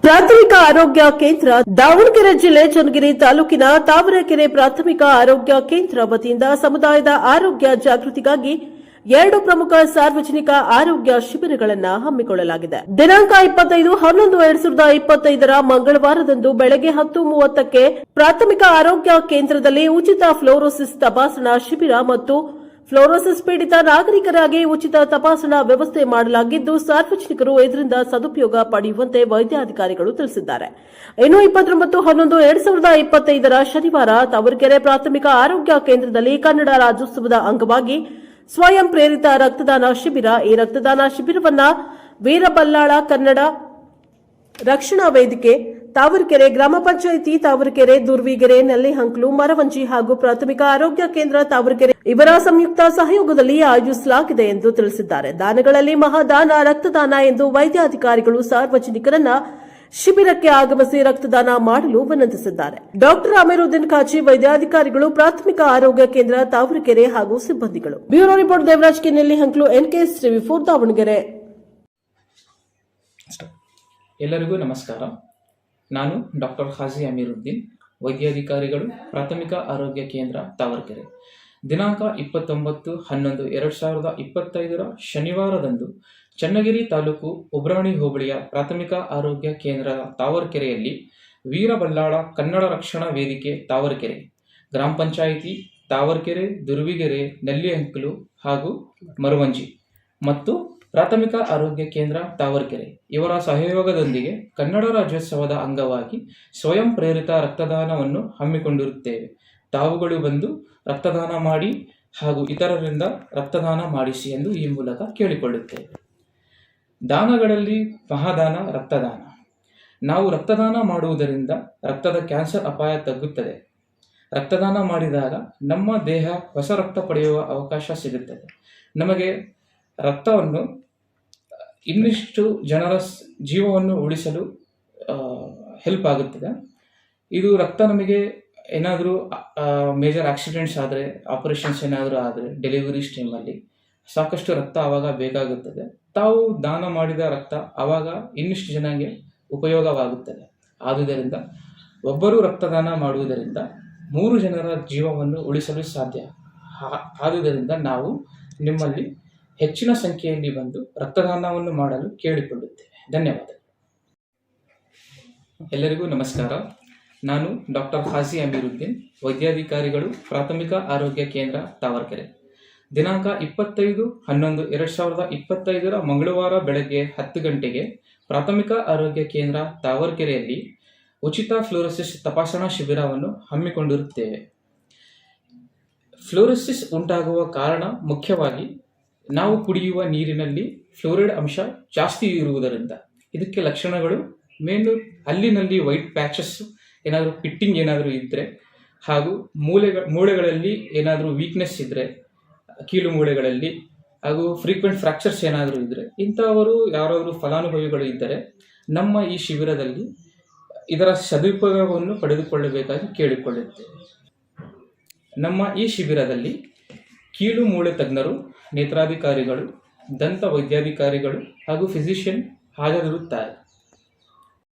ಪ್ರಾಥಮಿಕ ಆರೋಗ್ಯ ಕೇಂದ್ರ ದಾವಣಗೆರೆ ಜಿಲ್ಲೆ ಚನ್ನಗಿರಿ ತಾಲೂಕಿನ ತಾವರೆಕೆರೆ ಪ್ರಾಥಮಿಕ ಆರೋಗ್ಯ ಕೇಂದ್ರ ವತಿಯಿಂದ ಸಮುದಾಯದ ಆರೋಗ್ಯ ಜಾಗೃತಿಗಾಗಿ 2 ಪ್ರಮುಖ ಸಾರ್ವಜನಿಕ ಆರೋಗ್ಯ ಶಿಬಿರಗಳನ್ನು ಹಮ್ಮಿಕೊಳ್ಳಲಾಗಿದೆ. ದಿನಾಂಕ 25/11/2025 ಮಂಗಳವಾರದಂದು ಬೆಳಗ್ಗೆ 10:30ಕ್ಕೆ ಪ್ರಾಥಮಿಕ ಆರೋಗ್ಯ ಕೇಂದ್ರದಲ್ಲಿ ಉಚಿತ ಫ್ಲೋರೋಸಿಸ್ ತಪಾಸಣಾ ಶಿಬಿರ ಮತ್ತು ಫ್ಲೋರೋಸಿಸ್ ಪೀಡಿತ ನಾಗರಿಕರಾಗಿ ಉಚಿತ ತಪಾಸಣಾ ವ್ಯವಸ್ಥೆ ಮಾಡಲಾಗಿದ್ದು ಸಾರ್ವಜನಿಕರು ಇದರಿಂದ ಸದುಪಯೋಗ ಪಡೆಯುವಂತೆ ವೈದ್ಯಾಧಿಕಾರಿಗಳು ತಿಳಿಸಿದ್ದಾರೆ. ಇನ್ನು 29/11/2025 ಶನಿವಾರ ತಾವರೆಕೆರೆ ಪ್ರಾಥಮಿಕ ಆರೋಗ್ಯ ಕೇಂದ್ರದಲ್ಲಿ ಕನ್ನಡ ರಾಜ್ಯೋತ್ಸವದ ಅಂಗವಾಗಿ ಸ್ವಯಂ ಪ್ರೇರಿತ ರಕ್ತದಾನ ಶಿಬಿರ. ಈ ರಕ್ತದಾನ ಶಿಬಿರವನ್ನು ವೀರಬಲ್ಲಾಳ ಕನ್ನಡ ರಕ್ಷಣಾ ವೇದಿಕೆ, ತಾವರೆಕೆರೆ ಗ್ರಾಮ ಪಂಚಾಯಿತಿ, ತಾವರೆಕೆರೆ, ದುರ್ವಿಗೆರೆ, ನೆಲ್ಲಿಹಂಕ್ಲು, ಮರವಂಜಿ ಹಾಗೂ ಪ್ರಾಥಮಿಕ ಆರೋಗ್ಯ ಕೇಂದ್ರ ತಾವರೆಕೆರೆ ಇವರ ಸಂಯುಕ್ತ ಸಹಯೋಗದಲ್ಲಿ ಆಯೋಜಿಸಲಾಗಿದೆ ಎಂದು ತಿಳಿಸಿದ್ದಾರೆ. ದಾನಗಳಲ್ಲಿ ಮಹಾದಾನ ರಕ್ತದಾನ ಎಂದು ವೈದ್ಯಾಧಿಕಾರಿಗಳು ಸಾರ್ವಜನಿಕರನ್ನ ಶಿಬಿರಕ್ಕೆ ಆಗಮಿಸಿ ರಕ್ತದಾನ ಮಾಡಲು ವಿನಂತಿಸಿದ್ದಾರೆ. ಡಾಕ್ಟರ್ ಅಮೀರುದ್ದೀನ್ ಖಾಜಿ, ವೈದ್ಯಾಧಿಕಾರಿಗಳು, ಪ್ರಾಥಮಿಕ ಆರೋಗ್ಯ ಕೇಂದ್ರ ತಾವರೆಕೆರೆ ಹಾಗೂ ಸಿಬ್ಬಂದಿಗಳು. ಬ್ಯೂರೋ ರಿಪೋರ್ಟ್ ದೇವರಾಜ್ ಕೆ, ನೆಲ್ಲಿಹಂಕ್ಲು, NKS TV4 ದಾವಣಗೆರೆ. ಎಲ್ಲರಿಗೂ ನಮಸ್ಕಾರ. ನಾನು ಡಾಕ್ಟರ್ ಖಾಜಿ ಅಮೀರುದ್ದೀನ್, ವೈದ್ಯಾಧಿಕಾರಿಗಳು, ಪ್ರಾಥಮಿಕ ಆರೋಗ್ಯ ಕೇಂದ್ರ ತಾವರೆಕೆರೆ. ದಿನಾಂಕ 29/11/2025 ಶನಿವಾರದಂದು ಚನ್ನಗಿರಿ ತಾಲೂಕು ಉಬ್ರಾಣಿ ಹೋಬಳಿಯ ಪ್ರಾಥಮಿಕ ಆರೋಗ್ಯ ಕೇಂದ್ರ ತಾವರೆಕೆರೆಯಲ್ಲಿ ವೀರಬಲ್ಲಾಳ ಕನ್ನಡ ರಕ್ಷಣಾ ವೇದಿಕೆ ತಾವರೆಕೆರೆ, ಗ್ರಾಮ ಪಂಚಾಯಿತಿ ತಾವರೆಕೆರೆ, ದುರ್ವಿಗೆರೆ, ನೆಲ್ಲಿಹಂಕ್ಲು ಹಾಗೂ ಮರವಂಜಿ ಮತ್ತು ಪ್ರಾಥಮಿಕ ಆರೋಗ್ಯ ಕೇಂದ್ರ ತಾವರೆಕೆರೆ ಇವರ ಸಹಯೋಗದೊಂದಿಗೆ ಕನ್ನಡ ರಾಜ್ಯೋತ್ಸವದ ಅಂಗವಾಗಿ ಸ್ವಯಂ ಪ್ರೇರಿತ ರಕ್ತದಾನವನ್ನು ಹಮ್ಮಿಕೊಂಡಿರುತ್ತೇವೆ. ತಾವುಗಳು ಬಂದು ರಕ್ತದಾನ ಮಾಡಿ ಹಾಗೂ ಇತರರಿಂದ ರಕ್ತದಾನ ಮಾಡಿಸಿ ಎಂದು ಈ ಮೂಲಕ ಕೇಳಿಕೊಳ್ಳುತ್ತೇವೆ. ದಾನಗಳಲ್ಲಿ ಮಹಾದಾನ ರಕ್ತದಾನ. ನಾವು ರಕ್ತದಾನ ಮಾಡುವುದರಿಂದ ರಕ್ತದ ಕ್ಯಾನ್ಸರ್ ಅಪಾಯ ತಗ್ಗುತ್ತದೆ. ರಕ್ತದಾನ ಮಾಡಿದಾಗ ನಮ್ಮ ದೇಹ ಹೊಸ ರಕ್ತ ಪಡೆಯುವ ಅವಕಾಶ ಸಿಗುತ್ತದೆ. ನಮಗೆ ರಕ್ತವನ್ನು ಇನ್ನಿಷ್ಟು ಜನರ ಜೀವವನ್ನು ಉಳಿಸಲು ಹೆಲ್ಪ್ ಆಗುತ್ತದೆ. ಇದು ರಕ್ತ ನಮಗೆ ಏನಾದರೂ ಮೇಜರ್ ಆಕ್ಸಿಡೆಂಟ್ಸ್ ಆದರೆ, ಆಪರೇಷನ್ಸ್ ಏನಾದರೂ ಆದರೆ, ಡೆಲಿವರೀಸ್ ಟೈಮಲ್ಲಿ ಸಾಕಷ್ಟು ರಕ್ತ ಆವಾಗ ಬೇಕಾಗುತ್ತದೆ. ತಾವು ದಾನ ಮಾಡಿದ ರಕ್ತ ಆವಾಗ ಇನ್ನಿಷ್ಟು ಜನಗೆ ಉಪಯೋಗವಾಗುತ್ತದೆ. ಆದುದರಿಂದ ಒಬ್ಬರು ರಕ್ತದಾನ ಮಾಡುವುದರಿಂದ 3 ಜನರ ಜೀವವನ್ನು ಉಳಿಸಲು ಸಾಧ್ಯ. ಆದುದರಿಂದ ನಾವು ನಿಮ್ಮಲ್ಲಿ ಹೆಚ್ಚಿನ ಸಂಖ್ಯೆಯಲ್ಲಿ ಬಂದು ರಕ್ತದಾನವನ್ನು ಮಾಡಲು ಕೇಳಿಕೊಳ್ಳುತ್ತೇವೆ. ಧನ್ಯವಾದಗಳು. ಎಲ್ಲರಿಗೂ ನಮಸ್ಕಾರ. ನಾನು ಡಾಕ್ಟರ್ ಖಾಜಿ ಅಮೀರುದ್ದೀನ್, ವೈದ್ಯಾಧಿಕಾರಿಗಳು, ಪ್ರಾಥಮಿಕ ಆರೋಗ್ಯ ಕೇಂದ್ರ ತಾವರೆಕೆರೆ. ದಿನಾಂಕ 25/11/2025 ಮಂಗಳವಾರ ಬೆಳಗ್ಗೆ 10 ಗಂಟೆಗೆ ಪ್ರಾಥಮಿಕ ಆರೋಗ್ಯ ಕೇಂದ್ರ ತಾವರೆಕೆರೆಯಲ್ಲಿ ಉಚಿತ ಫ್ಲೋರೋಸಿಸ್ ತಪಾಸಣಾ ಶಿಬಿರವನ್ನು ಹಮ್ಮಿಕೊಂಡಿರುತ್ತೇವೆ. ಫ್ಲೋರೋಸಿಸ್ ಉಂಟಾಗುವ ಕಾರಣ ಮುಖ್ಯವಾಗಿ ನಾವು ಕುಡಿಯುವ ನೀರಿನಲ್ಲಿ ಫ್ಲೋರೈಡ್ ಅಂಶ ಜಾಸ್ತಿ ಇರುವುದರಿಂದ. ಇದಕ್ಕೆ ಲಕ್ಷಣಗಳು ಮೇನು ಹಲ್ಲಿನಲ್ಲಿ ವೈಟ್ ಪ್ಯಾಚಸ್, ಏನಾದರೂ ಪಿಟ್ಟಿಂಗ್ ಏನಾದರೂ ಇದ್ದರೆ, ಹಾಗೂ ಮೂಳೆಗಳಲ್ಲಿ ಏನಾದರೂ ವೀಕ್ನೆಸ್ ಇದ್ದರೆ, ಕೀಲು ಮೂಳೆಗಳಲ್ಲಿ, ಹಾಗೂ ಫ್ರೀಕ್ವೆಂಟ್ ಫ್ರ್ಯಾಕ್ಚರ್ಸ್ ಏನಾದರೂ ಇದ್ದರೆ, ಇಂಥವರು ಯಾರಾದರೂ ಫಲಾನುಭವಿಗಳು ಇದ್ದರೆ ನಮ್ಮ ಈ ಶಿಬಿರದಲ್ಲಿ ಇದರ ಸದುಪಯೋಗವನ್ನು ಪಡೆದುಕೊಳ್ಳಬೇಕಾಗಿ ಕೇಳಿಕೊಳ್ಳುತ್ತೇವೆ. ನಮ್ಮ ಈ ಶಿಬಿರದಲ್ಲಿ ಕೀಲು ಮೂಳೆ ತಜ್ಞರು, ನೇತ್ರಾಧಿಕಾರಿಗಳು, ದಂತ ವೈದ್ಯಾಧಿಕಾರಿಗಳು ಹಾಗೂ ಫಿಸಿಷಿಯನ್ ಹಾಜರಿರುತ್ತಾರೆ.